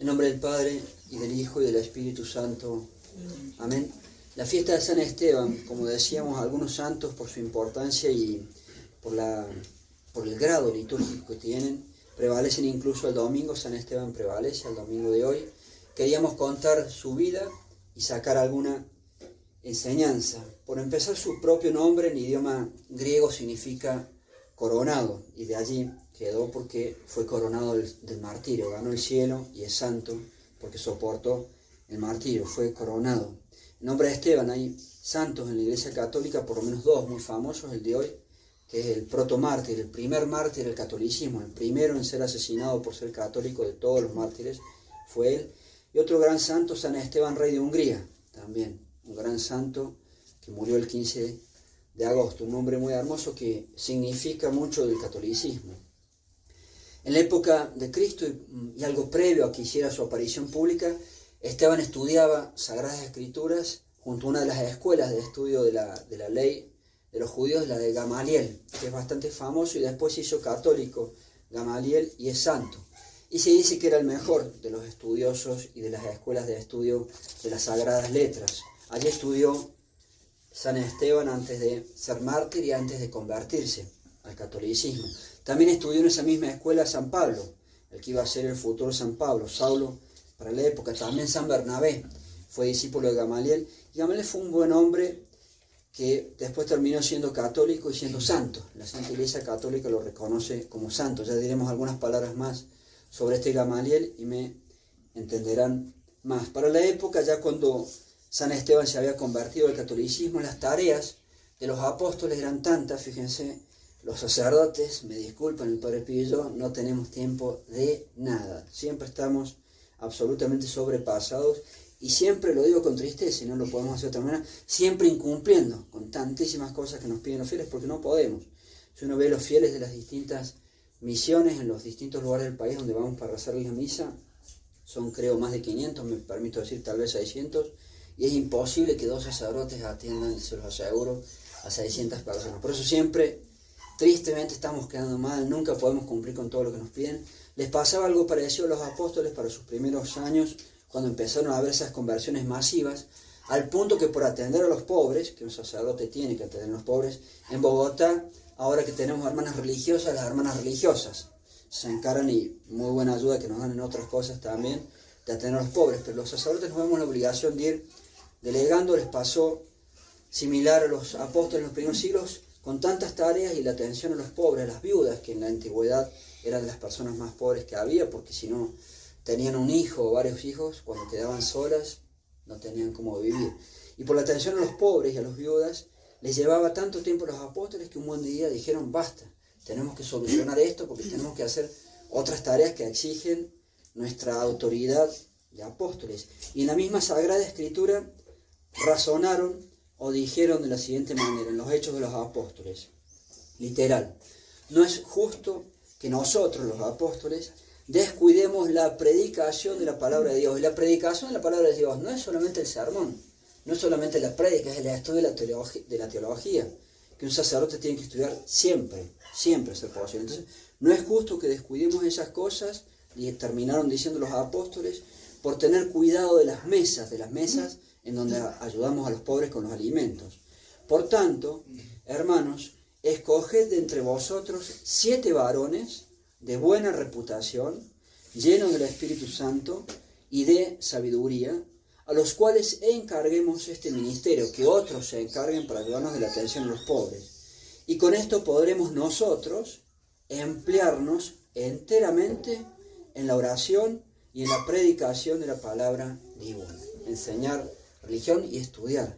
En nombre del Padre, y del Hijo, y del Espíritu Santo. Amén. La fiesta de San Esteban, como decíamos, algunos santos por su importancia y por el grado litúrgico que tienen, prevalecen incluso el domingo. San Esteban prevalece el domingo de hoy. Queríamos contar su vida y sacar alguna enseñanza. Por empezar, su propio nombre en idioma griego significa coronado, y de allí quedó porque fue coronado del martirio, ganó el cielo y es santo porque soportó el martirio, fue coronado. En nombre de Esteban hay santos en la Iglesia Católica, por lo menos dos muy famosos, el de hoy, que es el protomártir, el primer mártir del catolicismo, el primero en ser asesinado por ser católico de todos los mártires, fue él. Y otro gran santo, San Esteban, rey de Hungría, también, un gran santo que murió el 15 de agosto, un nombre muy hermoso que significa mucho del catolicismo. En la época de Cristo y algo previo a que hiciera su aparición pública, Esteban estudiaba Sagradas Escrituras junto a una de las escuelas de estudio de la ley de los judíos, la de Gamaliel, que es bastante famoso, y después se hizo católico Gamaliel y es santo. Y se dice que era el mejor de los estudiosos y de las escuelas de estudio de las Sagradas Letras. Allí estudió San Esteban antes de ser mártir y antes de convertirse al catolicismo. También estudió en esa misma escuela San Pablo, el que iba a ser el futuro San Pablo, Saulo para la época. También San Bernabé fue discípulo de Gamaliel. Y Gamaliel fue un buen hombre que después terminó siendo católico y siendo santo. La Santa Iglesia Católica lo reconoce como santo. Ya diremos algunas palabras más sobre este Gamaliel y me entenderán más. Para la época, ya cuando San Esteban se había convertido al catolicismo, las tareas de los apóstoles eran tantas. Fíjense, los sacerdotes, me disculpan el Padre Pío y yo, no tenemos tiempo de nada. Siempre estamos absolutamente sobrepasados y siempre, lo digo con tristeza y no lo podemos hacer de otra manera, siempre incumpliendo con tantísimas cosas que nos piden los fieles porque no podemos. Si uno ve los fieles de las distintas misiones en los distintos lugares del país donde vamos para rezar la misa, son creo más de 500, me permito decir tal vez 600, y es imposible que 2 sacerdotes atiendan, se los aseguro, a 600 personas. Por eso siempre, tristemente, estamos quedando mal, nunca podemos cumplir con todo lo que nos piden. Les pasaba algo parecido a los apóstoles para sus primeros años, cuando empezaron a haber esas conversiones masivas, al punto que por atender a los pobres, que un sacerdote tiene que atender a los pobres, en Bogotá, ahora que tenemos hermanas religiosas, las hermanas religiosas se encargan, y muy buena ayuda que nos dan en otras cosas también, de atender a los pobres, pero los sacerdotes nos vemos la obligación de ir delegando. Les pasó similar a los apóstoles en los primeros siglos, con tantas tareas y la atención a los pobres, a las viudas, que en la antigüedad eran de las personas más pobres que había, porque si no tenían un hijo o varios hijos, cuando quedaban solas, no tenían cómo vivir. Y por la atención a los pobres y a las viudas, les llevaba tanto tiempo a los apóstoles que un buen día dijeron, basta, tenemos que solucionar esto porque tenemos que hacer otras tareas que exigen nuestra autoridad de apóstoles. Y en la misma Sagrada Escritura razonaron o dijeron de la siguiente manera, en los Hechos de los Apóstoles, literal: no es justo que nosotros, los apóstoles, descuidemos la predicación de la palabra de Dios. Y la predicación de la palabra de Dios no es solamente el sermón, no es solamente la prédica, es el estudio de la teología, que un sacerdote tiene que estudiar siempre, siempre ser posible. Entonces, no es justo que descuidemos esas cosas, y terminaron diciendo los apóstoles, por tener cuidado de las mesas en donde ayudamos a los pobres con los alimentos. Por tanto, hermanos, escoged de entre vosotros 7 varones de buena reputación, llenos del Espíritu Santo y de sabiduría, a los cuales encarguemos este ministerio, que otros se encarguen para ayudarnos de la atención a los pobres. Y con esto podremos nosotros emplearnos enteramente en la oración y en la predicación de la palabra divina, enseñar religión y estudiar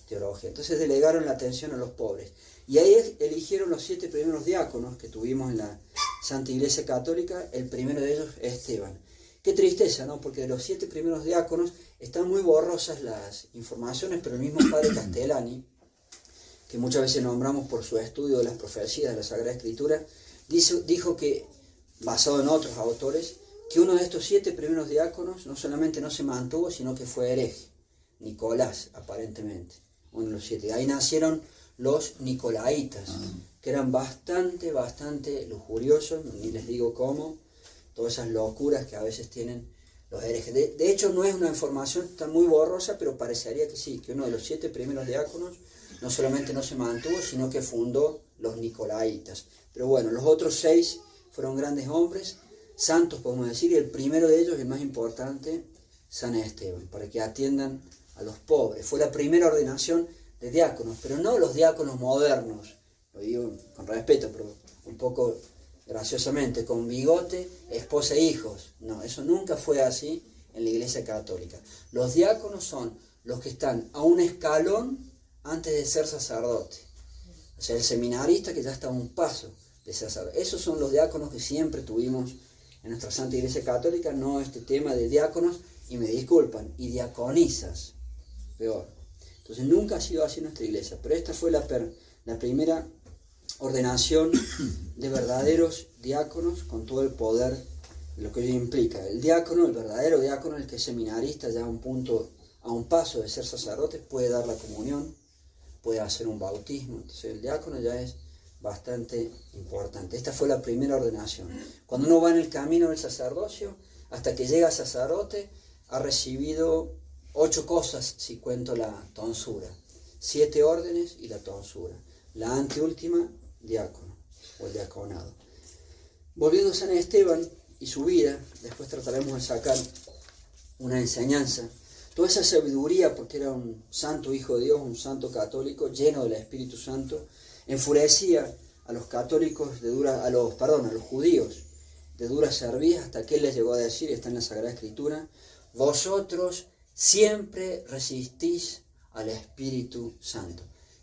teología. Entonces delegaron la atención a los pobres. Y ahí eligieron los 7 primeros diáconos que tuvimos en la Santa Iglesia Católica. El primero de ellos es Esteban. Qué tristeza, ¿no? Porque de los 7 primeros diáconos están muy borrosas las informaciones, pero el mismo padre Castellani, que muchas veces nombramos por su estudio de las profecías de la Sagrada Escritura, dijo que, basado en otros autores, que uno de estos 7 primeros diáconos no solamente no se mantuvo, sino que fue hereje. Nicolás, aparentemente, uno de los 7. Ahí nacieron los nicolaitas, que eran bastante lujuriosos, ni les digo cómo, todas esas locuras que a veces tienen los herejes. De hecho, no es una información tan muy borrosa, pero parecería que sí, que uno de los 7 primeros diáconos no solamente no se mantuvo, sino que fundó los Nicolaitas. Pero bueno, los otros 6 fueron grandes hombres, santos podemos decir, y el primero de ellos, el más importante, San Esteban, para que atiendan a los pobres. Fue la primera ordenación de diáconos, pero no los diáconos modernos, lo digo con respeto, pero un poco graciosamente, con bigote, esposa e hijos. No, eso nunca fue así en la Iglesia Católica. Los diáconos son los que están a un escalón antes de ser sacerdote. O sea, el seminarista que ya está a un paso de ser sacerdote. Esos son los diáconos que siempre tuvimos en nuestra Santa Iglesia Católica, no este tema de diáconos, y me disculpan, y diaconisas, peor. Entonces nunca ha sido así nuestra iglesia, pero esta fue la primera ordenación de verdaderos diáconos con todo el poder de lo que ello implica. El diácono, el verdadero diácono, el que es seminarista ya a un paso de ser sacerdote, puede dar la comunión, puede hacer un bautismo. Entonces el diácono ya es bastante importante. Esta fue la primera ordenación. Cuando uno va en el camino del sacerdocio, hasta que llega a sacerdote, ha recibido 8 cosas, si cuento la tonsura. 7 órdenes y la tonsura. La anteúltima, diácono, o el diaconado. Volviendo a San Esteban y su vida, después trataremos de sacar una enseñanza. Toda esa sabiduría, porque era un santo hijo de Dios, un santo católico, lleno del Espíritu Santo, enfurecía a los católicos, a los judíos de dura cerviz, hasta que él les llegó a decir, está en la Sagrada Escritura, vosotros siempre resistís al Espíritu Santo.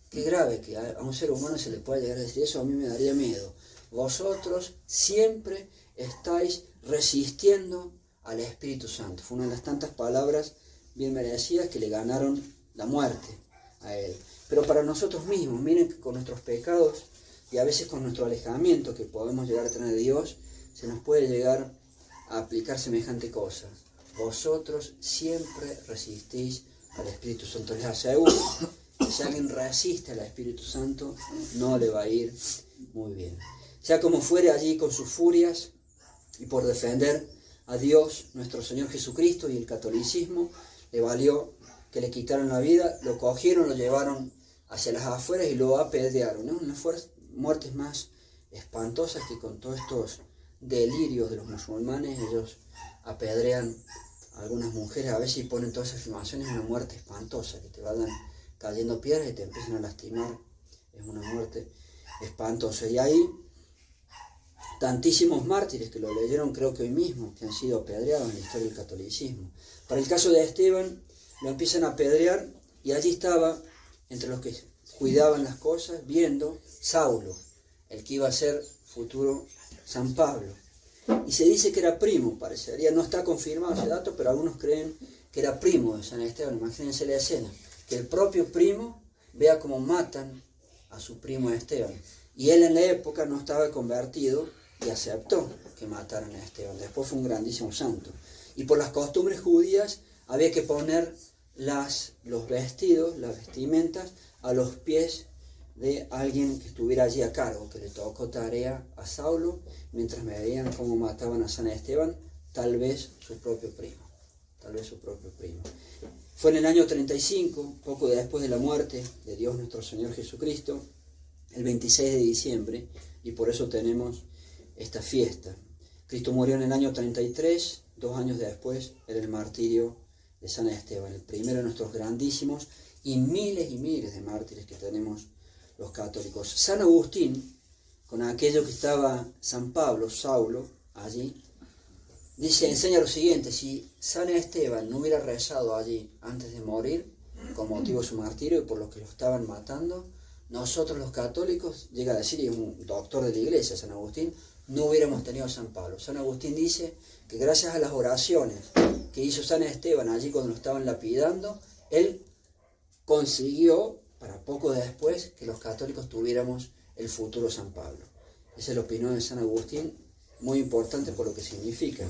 Qué grave que a un ser humano se le pueda llegar a decir eso, a mí me daría miedo. Vosotros siempre estáis resistiendo al Espíritu Santo. Fue una de las tantas palabras bien merecidas que le ganaron la muerte a él. Pero para nosotros mismos, miren que con nuestros pecados y a veces con nuestro alejamiento que podemos llegar a tener de Dios, se nos puede llegar a aplicar semejante cosa. Vosotros siempre resistís al Espíritu Santo. Les aseguro que si alguien resiste al Espíritu Santo, no le va a ir muy bien. Sea como fuere, allí con sus furias y por defender a Dios, nuestro Señor Jesucristo y el catolicismo, le valió que le quitaron la vida, lo cogieron, lo llevaron hacia las afueras y lo apedrearon. Es una de las muertes más espantosas que con todos estos delirios de los musulmanes, ellos apedrean a algunas mujeres, a veces ponen todas esas afirmaciones, es una muerte espantosa, que te vayan cayendo piedras y te empiezan a lastimar, es una muerte espantosa. Y hay tantísimos mártires que lo leyeron, creo que hoy mismo, que han sido apedreados en la historia del catolicismo. Para el caso de Esteban, lo empiezan a apedrear y allí estaba, entre los que cuidaban las cosas, viendo Saulo, el que iba a ser futuro San Pablo. Y se dice que era primo, parecería, no está confirmado ese dato, pero algunos creen que era primo de San Esteban. Imagínense la escena, que el propio primo vea cómo matan a su primo Esteban. Y él en la época no estaba convertido y aceptó que mataran a Esteban. Después fue un grandísimo santo. Y por las costumbres judías había que poner los vestidos, las vestimentas, a los pies de alguien que estuviera allí a cargo, que le tocó tarea a Saulo, mientras me veían cómo mataban a San Esteban, tal vez su propio primo. Fue en el año 35, poco después de la muerte de Dios nuestro Señor Jesucristo, el 26 de diciembre, y por eso tenemos esta fiesta. Cristo murió en el año 33, 2 años después era el martirio de San Esteban, el primero de nuestros grandísimos y miles de mártires que tenemos los católicos. San Agustín, con aquello que estaba San Pablo, Saulo, allí, enseña lo siguiente: si San Esteban no hubiera rezado allí antes de morir, con motivo de su martirio y por los que lo estaban matando, nosotros los católicos, llega a decir, y es un doctor de la iglesia, San Agustín, no hubiéramos tenido a San Pablo. San Agustín dice que gracias a las oraciones que hizo San Esteban allí cuando lo estaban lapidando, él consiguió, para poco después, que los católicos tuviéramos el futuro San Pablo. Esa es la opinión de San Agustín, muy importante por lo que significa.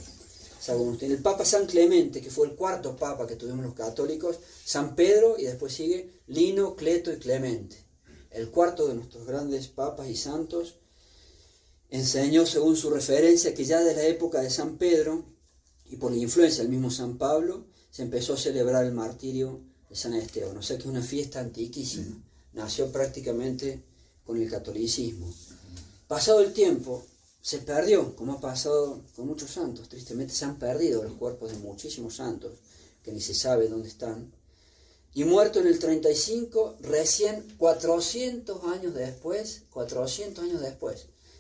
San Agustín, el Papa San Clemente, que fue el 4º Papa que tuvimos los católicos, San Pedro, y después sigue Lino, Cleto y Clemente. El 4º de nuestros grandes papas y santos enseñó, según su referencia, que ya desde la época de San Pedro y por la influencia del mismo San Pablo, se empezó a celebrar el martirio de San Esteban. O sea que es una fiesta antiquísima. Nació prácticamente con el catolicismo. Pasado el tiempo, se perdió, como ha pasado con muchos santos. Tristemente se han perdido los cuerpos de muchísimos santos, que ni se sabe dónde están. Y muerto en el 35, recién 400 años después,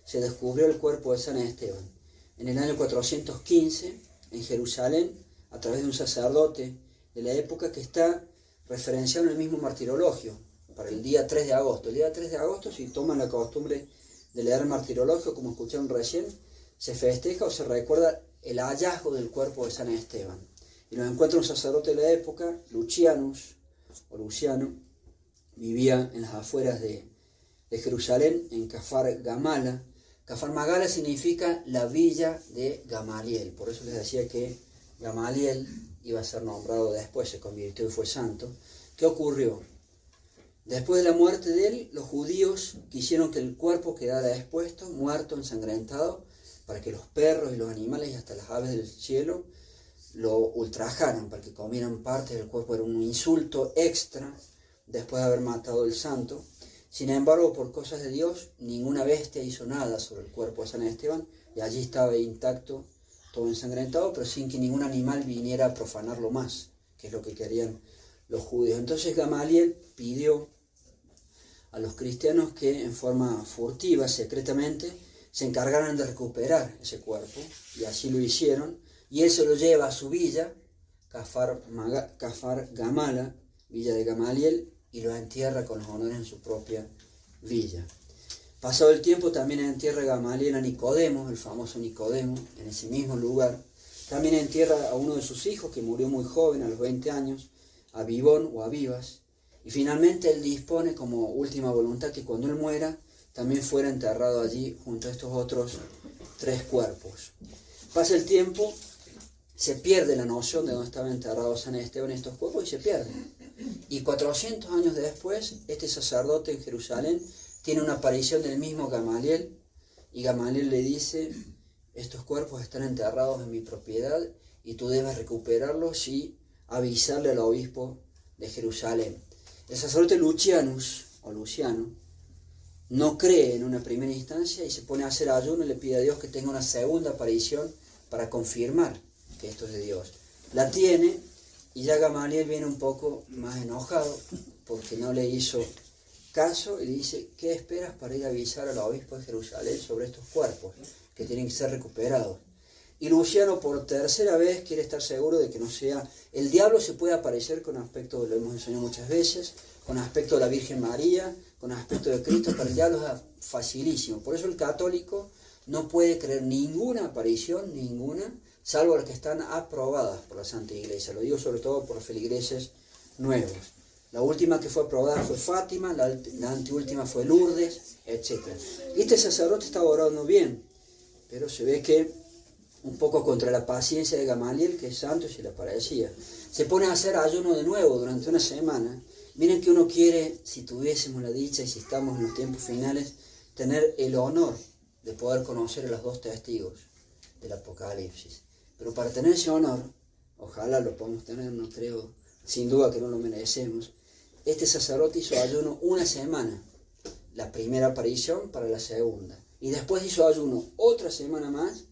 se descubrió el cuerpo de San Esteban. En el año 415, en Jerusalén, a través de un sacerdote de la época que está referenciado en el mismo martirologio, para el día 3 de agosto. El día 3 de agosto, si toman la costumbre de leer el martirologio, como escucharon recién, se festeja o se recuerda el hallazgo del cuerpo de San Esteban. Y lo encuentra un sacerdote de la época, Luciano, vivía en las afueras de Jerusalén, en Kafar Gamala. Kafar Magala significa la villa de Gamaliel, por eso les decía que Gamaliel iba a ser nombrado después, se convirtió y fue santo. ¿Qué ocurrió? Después de la muerte de él, los judíos quisieron que el cuerpo quedara expuesto, muerto, ensangrentado, para que los perros y los animales y hasta las aves del cielo lo ultrajaran, para que comieran parte del cuerpo. Era un insulto extra después de haber matado al santo. Sin embargo, por cosas de Dios, ninguna bestia hizo nada sobre el cuerpo de San Esteban, y allí estaba intacto, todo ensangrentado, pero sin que ningún animal viniera a profanarlo más, que es lo que querían los judíos. Entonces Gamaliel pidió a los cristianos que en forma furtiva, secretamente, se encargaran de recuperar ese cuerpo, y así lo hicieron, y él se lo lleva a su villa, Kafar Gamala, villa de Gamaliel, y lo entierra con los honores en su propia villa. Pasado el tiempo, también entierra Gamaliel a Nicodemo, el famoso Nicodemo, en ese mismo lugar. También entierra a uno de sus hijos, que murió muy joven, a los 20 años, a Vivón o a Vivas. Y finalmente él dispone como última voluntad que cuando él muera, también fuera enterrado allí junto a estos otros 3 cuerpos. Pasa el tiempo, se pierde la noción de dónde estaba enterrado San Esteban en estos cuerpos y se pierde. Y 400 años después, este sacerdote en Jerusalén tiene una aparición del mismo Gamaliel, y Gamaliel le dice: estos cuerpos están enterrados en mi propiedad y tú debes recuperarlos y avisarle al obispo de Jerusalén. El sacerdote Luciano no cree en una primera instancia y se pone a hacer ayuno y le pide a Dios que tenga una segunda aparición para confirmar que esto es de Dios. La tiene, y ya Gamaliel viene un poco más enojado porque no le hizo caso y le dice: ¿qué esperas para ir a avisar al obispo de Jerusalén sobre estos cuerpos que tienen que ser recuperados? Y Luciano por tercera vez quiere estar seguro de que no sea... El diablo se puede aparecer con aspecto, lo hemos enseñado muchas veces, con aspecto de la Virgen María, con aspecto de Cristo, pero el diablo es facilísimo. Por eso el católico no puede creer ninguna aparición, salvo las que están aprobadas por la Santa Iglesia. Lo digo sobre todo por los feligreses nuevos. La última que fue aprobada fue Fátima, la anteúltima fue Lourdes, etc. Y este sacerdote estaba orando bien, pero se ve que un poco contra la paciencia de Gamaliel, que es santo, y se le aparecía. Se pone a hacer ayuno de nuevo durante una semana. Miren que uno quiere, si tuviésemos la dicha y si estamos en los tiempos finales, tener el honor de poder conocer a los 2 testigos del Apocalipsis. Pero para tener ese honor, ojalá lo podamos tener, no creo, sin duda que no lo merecemos, este sacerdote hizo ayuno una semana, la primera aparición para la segunda, y después hizo ayuno otra semana más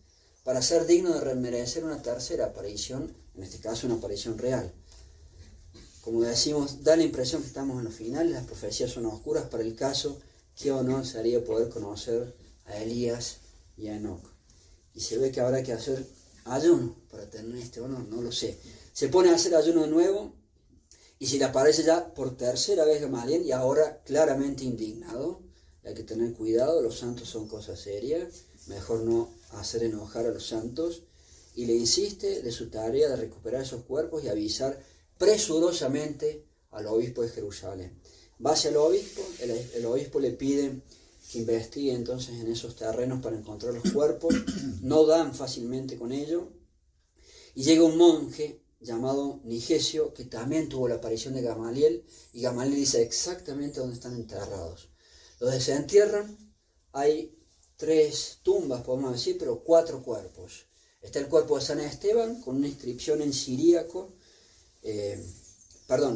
para ser digno de merecer una tercera aparición, en este caso una aparición real. Como decimos, da la impresión que estamos en los finales, las profecías son oscuras para el caso, qué honor sería poder conocer a Elías y a Enoc. Y se ve que habrá que hacer ayuno para tener este honor, no lo sé. Se pone a hacer ayuno de nuevo, y si le aparece ya por tercera vez Gamaliel, y ahora claramente indignado, hay que tener cuidado, los santos son cosas serias, mejor no hacer enojar a los santos, y le insiste de su tarea de recuperar esos cuerpos y avisar presurosamente al obispo de Jerusalén. Va hacia el obispo, el obispo le pide que investigue entonces en esos terrenos para encontrar los cuerpos, no dan fácilmente con ello, y llega un monje llamado Nigesio, que también tuvo la aparición de Gamaliel, y Gamaliel dice exactamente dónde están enterrados. Los desentierran, hay 3 tumbas, podemos decir, pero 4 cuerpos. Está el cuerpo de San Esteban con una inscripción en siríaco,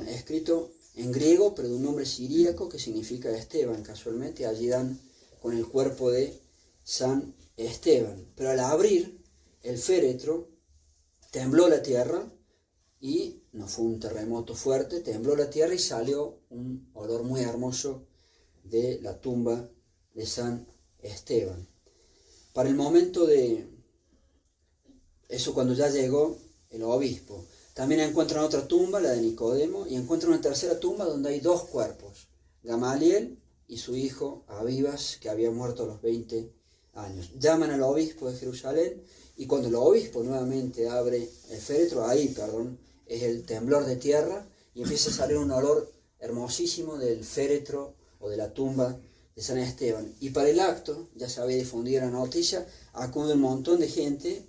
escrito en griego, pero de un nombre siríaco que significa Esteban. Casualmente allí dan con el cuerpo de San Esteban. Pero al abrir el féretro, tembló la tierra, y no fue un terremoto fuerte, tembló la tierra y salió un olor muy hermoso de la tumba de San Esteban. Para el momento de eso, cuando ya llegó el obispo, también encuentran otra tumba, la de Nicodemo, y encuentran una tercera tumba donde hay dos cuerpos, Gamaliel y su hijo Abibas, que había muerto a los 20 años. Llaman al obispo de Jerusalén, y cuando el obispo nuevamente abre el féretro, es el temblor de tierra, y empieza a salir un olor hermosísimo del féretro o de la tumba de San Esteban. Y para el acto, ya se había difundido la noticia, acude un montón de gente,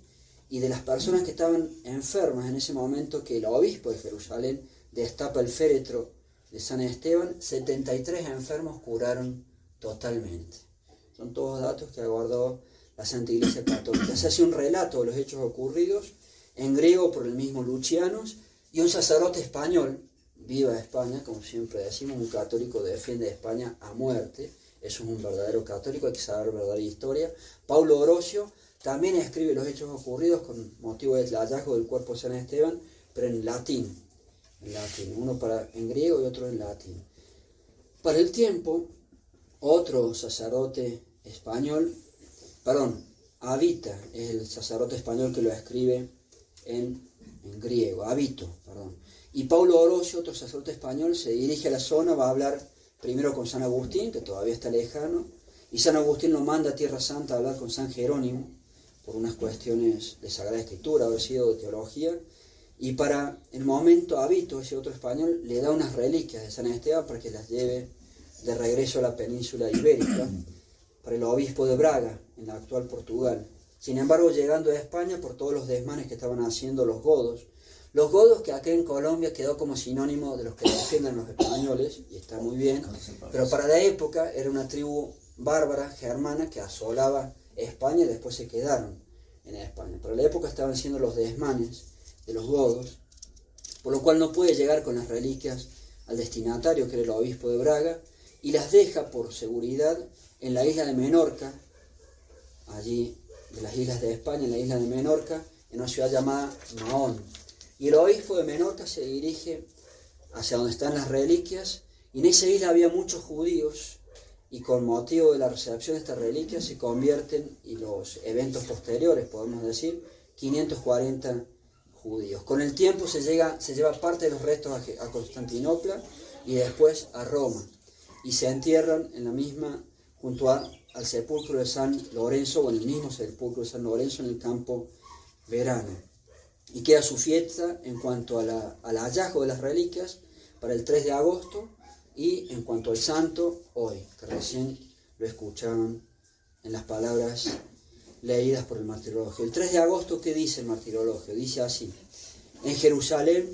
y de las personas que estaban enfermas en ese momento que el obispo de Jerusalén destapa el féretro de San Esteban, 73 enfermos curaron totalmente. Son todos datos que ha guardado la Santa Iglesia Católica. Se hace un relato de los hechos ocurridos, en griego por el mismo Lucianos, y un sacerdote español, viva España, como siempre decimos, un católico defiende a España a muerte, eso es un verdadero católico, hay que saber verdadera historia. Paulo Orosio también escribe los hechos ocurridos con motivo del hallazgo del cuerpo de San Esteban, pero en latín, uno en griego y otro en latín. Para el tiempo, otro sacerdote español, Avita, es el sacerdote español que lo escribe en griego, y Paulo Orosio, otro sacerdote español, se dirige a la zona, va a hablar primero con San Agustín, que todavía está lejano, y San Agustín lo manda a Tierra Santa a hablar con San Jerónimo, por unas cuestiones de Sagrada Escritura, haber sido de teología, y para el momento Avito, ese otro español, le da unas reliquias de San Esteban para que las lleve de regreso a la península ibérica, para el obispo de Braga, en la actual Portugal. Sin embargo, llegando a España, por todos los desmanes que estaban haciendo los godos que acá en Colombia quedó como sinónimo de los que defienden los españoles, y está muy bien, pero para la época era una tribu bárbara, germana, que asolaba España y después se quedaron en España. Para la época estaban siendo los desmanes de los godos, por lo cual no puede llegar con las reliquias al destinatario, que era el obispo de Braga, y las deja por seguridad en la isla de Menorca, allí de las islas de España, en la isla de Menorca, en una ciudad llamada Mahón. Y el obispo de Menorca se dirige hacia donde están las reliquias, y en esa isla había muchos judíos, y con motivo de la recepción de estas reliquias se convierten, y los eventos posteriores, podemos decir, 540 judíos. Con el tiempo se lleva parte de los restos a Constantinopla y después a Roma, y se entierran en la misma, junto al sepulcro de San Lorenzo, o en el mismo sepulcro de San Lorenzo, en el campo Verano. Y queda su fiesta en cuanto al hallazgo de las reliquias para el 3 de agosto, y en cuanto al santo, hoy, que recién lo escuchaban en las palabras leídas por el martirologio. El 3 de agosto, ¿qué dice el martirologio? Dice así: en Jerusalén,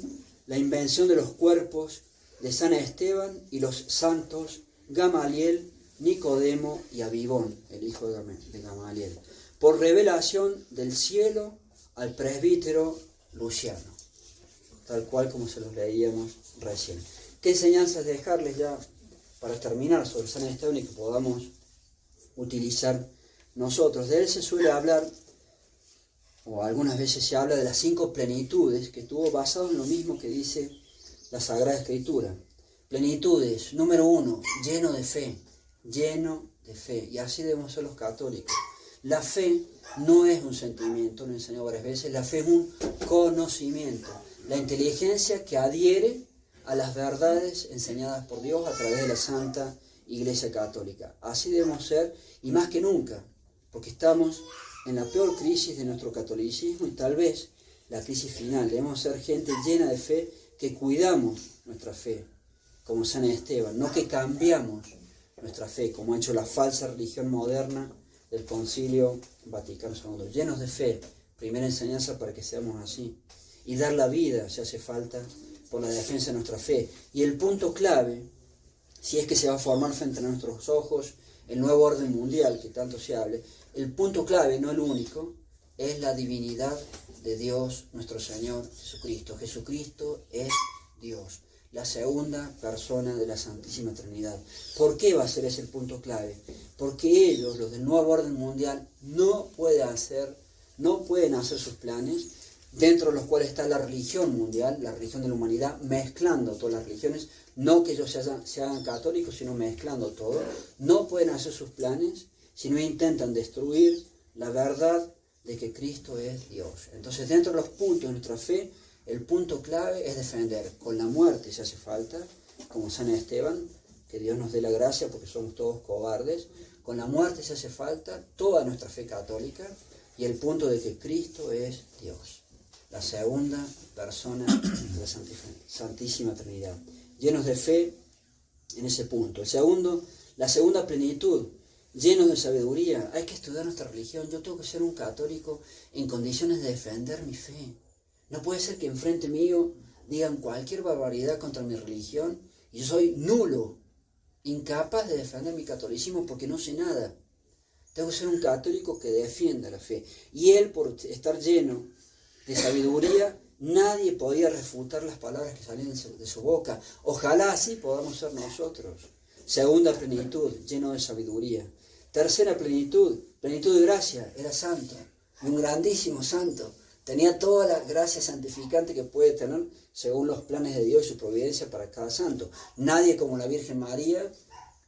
la invención de los cuerpos de San Esteban y los santos Gamaliel, Nicodemo y Abibón, el hijo de Gamaliel, por revelación del cielo al presbítero Luciano, tal cual como se los leíamos recién. ¿Qué enseñanzas dejarles ya para terminar sobre San Esteban y que podamos utilizar nosotros? De él se suele hablar, o algunas veces se habla, de las 5 plenitudes que tuvo, basado en lo mismo que dice la Sagrada Escritura. Plenitudes, número 1, lleno de fe, y así debemos ser los católicos. La fe no es un sentimiento, lo he enseñado varias veces, la fe es un conocimiento, la inteligencia que adhiere a las verdades enseñadas por Dios a través de la Santa Iglesia Católica. Así debemos ser, y más que nunca, porque estamos en la peor crisis de nuestro catolicismo, y tal vez la crisis final. Debemos ser gente llena de fe, que cuidamos nuestra fe, como San Esteban, no que cambiamos nuestra fe, como ha hecho la falsa religión moderna del Concilio Vaticano II. Llenos de fe, primera enseñanza para que seamos así, y dar la vida, si hace falta, por la defensa de nuestra fe. Y el punto clave, si es que se va a formar frente a nuestros ojos el nuevo orden mundial que tanto se hable, el punto clave, no el único, es la divinidad de Dios nuestro Señor Jesucristo. Jesucristo es Dios, la segunda persona de la Santísima Trinidad. ¿Por qué va a ser ese el punto clave? Porque ellos, los del nuevo orden mundial, no pueden hacer sus planes, dentro de los cuales está la religión mundial, la religión de la humanidad, mezclando todas las religiones, no que ellos se hagan católicos, sino mezclando todo. No pueden hacer sus planes, sino intentan destruir la verdad de que Cristo es Dios. Entonces, dentro de los puntos de nuestra fe, el punto clave es defender con la muerte, si hace falta, como San Esteban, que Dios nos dé la gracia porque somos todos cobardes, con la muerte, si hace falta, toda nuestra fe católica, y el punto de que Cristo es Dios, la segunda persona de la Santísima Trinidad. Llenos de fe en ese punto. La segunda plenitud, llenos de sabiduría. Hay que estudiar nuestra religión. Yo tengo que ser un católico en condiciones de defender mi fe. No puede ser que enfrente mío digan cualquier barbaridad contra mi religión y yo soy nulo, incapaz de defender mi catolicismo porque no sé nada. Tengo que ser un católico que defienda la fe. Y él, por estar lleno de sabiduría, nadie podía refutar las palabras que salían de su boca. Ojalá así podamos ser nosotros. Segunda plenitud, lleno de sabiduría. Tercera plenitud, plenitud de gracia. Era santo, un grandísimo santo. Tenía toda la gracia santificante que puede tener según los planes de Dios y su providencia para cada santo. Nadie como la Virgen María,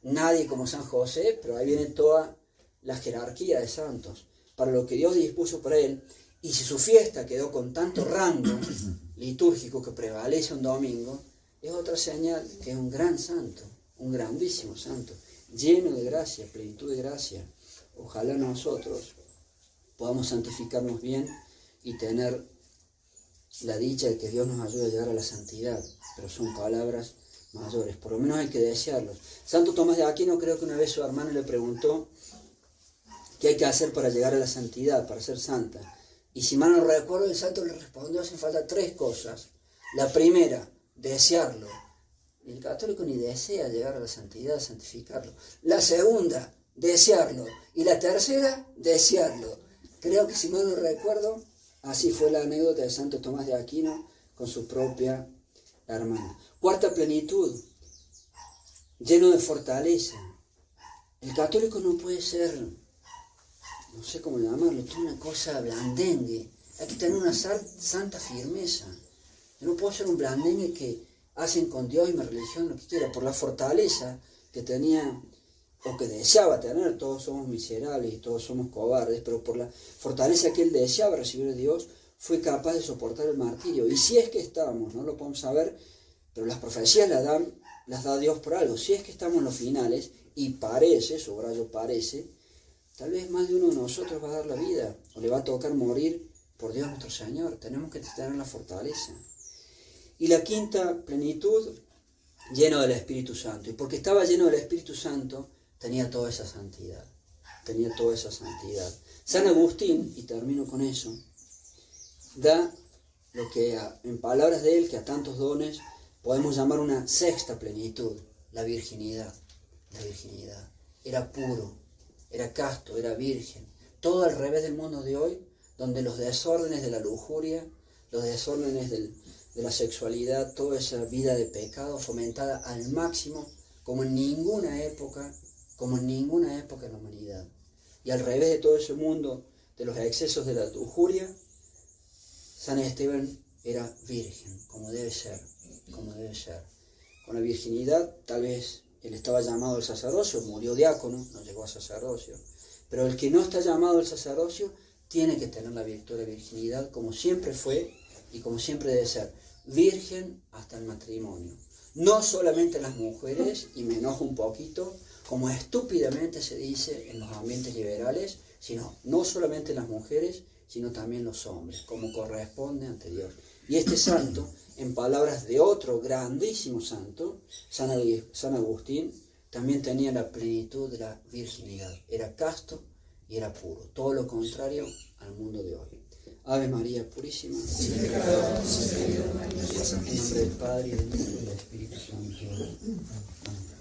nadie como San José, pero ahí viene toda la jerarquía de santos, para lo que Dios dispuso para él. Y si su fiesta quedó con tanto rango litúrgico que prevalece un domingo, es otra señal que es un gran santo, un grandísimo santo, lleno de gracia, plenitud de gracia. Ojalá nosotros podamos santificarnos bien y tener la dicha de que Dios nos ayude a llegar a la santidad, pero son palabras mayores, por lo menos hay que desearlos. Santo Tomás de Aquino, creo que una vez su hermano le preguntó qué hay que hacer para llegar a la santidad, para ser santa. Y si mal no recuerdo, el santo le respondió: hacen falta 3 cosas. La primera, desearlo. Y el católico ni desea llegar a la santidad, santificarlo. La segunda, desearlo. Y la tercera, desearlo. Creo que si mal no recuerdo, así fue la anécdota de Santo Tomás de Aquino con su propia hermana. Cuarta plenitud, lleno de fortaleza. El católico no puede ser, no sé cómo llamarlo, es una cosa blandengue. Hay que tener una santa firmeza. Yo no puedo ser un blandengue que hacen con Dios y mi religión lo que quiera. Por la fortaleza que tenía o que deseaba tener, todos somos miserables y todos somos cobardes, pero por la fortaleza que él deseaba recibir de Dios, fue capaz de soportar el martirio. Y si es que estamos, no lo podemos saber, pero las profecías las da Dios por algo. Si es que estamos en los finales, y parece, subrayo parece, tal vez más de uno de nosotros va a dar la vida, o le va a tocar morir por Dios nuestro Señor. Tenemos que tener la fortaleza. Y la quinta plenitud, lleno del Espíritu Santo. Y porque estaba lleno del Espíritu Santo, tenía toda esa santidad. Tenía toda esa santidad. San Agustín, y termino con eso, da lo que en palabras de él, que a tantos dones podemos llamar una sexta plenitud, la virginidad. La virginidad. Era puro, era casto, era virgen. Todo al revés del mundo de hoy, donde los desórdenes de la lujuria, los desórdenes de la sexualidad, toda esa vida de pecado fomentada al máximo, como en ninguna época en la humanidad. Y al revés de todo ese mundo, de los excesos de la lujuria, San Esteban era virgen, como debe ser, como debe ser. Con la virginidad, tal vez él estaba llamado al sacerdocio, murió diácono, no llegó a sacerdocio, pero el que no está llamado al sacerdocio tiene que tener la virtud de la virginidad, como siempre fue y como siempre debe ser, virgen hasta el matrimonio. No solamente las mujeres, y me enojo un poquito, como estúpidamente se dice en los ambientes liberales, sino no solamente las mujeres, sino también los hombres, como corresponde ante Dios. Y este santo, en palabras de otro grandísimo santo, San Agustín, también tenía la plenitud de la virginidad. Era casto y era puro. Todo lo contrario al mundo de hoy. Ave María Purísima. En nombre del Padre, y del Hijo y del Espíritu Santo. Amén.